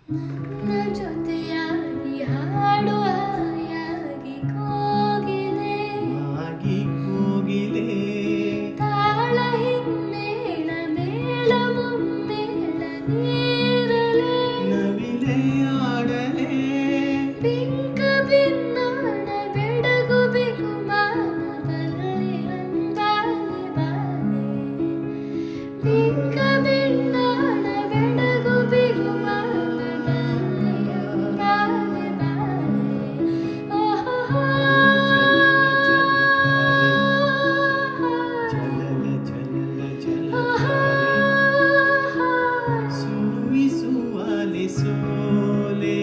ನನ್ನ ಜೊತೆಯಾಗಿ ಹಾಡುವ ಯಾಗಿ ಕೋಗಿಲೆ ಆಗಿ ಕೋಗಿಲೆ ತಾಳ ಹಿನ್ನೇಳ ಮೇಳ ಮುಮ್ಮೇಳ ನೀರಲೆ ನವಿಲೆ ಆಡಲೆ ಬಿಂಕ ಬಿನ್ನಾಣ ಬೆಡಗು ಬಿಗುಮಾನ ಬಲ್ಲೆ ಅಂಬಾಲೆ ಬಾಲೆ ಬಿಂಕ ಬಿನ್ನಾಣ ಬೆಡಗು ಬಿಗುಮಾನ ಬಲ್ಲೆ ಅಂಬಾಲೆ ಬಾಲೆ ಓಹೋ ಚಲಲ ಚಲಲ ಚಲಲ ಸುಳಿಸುವಾಲೆ ಸೋಲೆ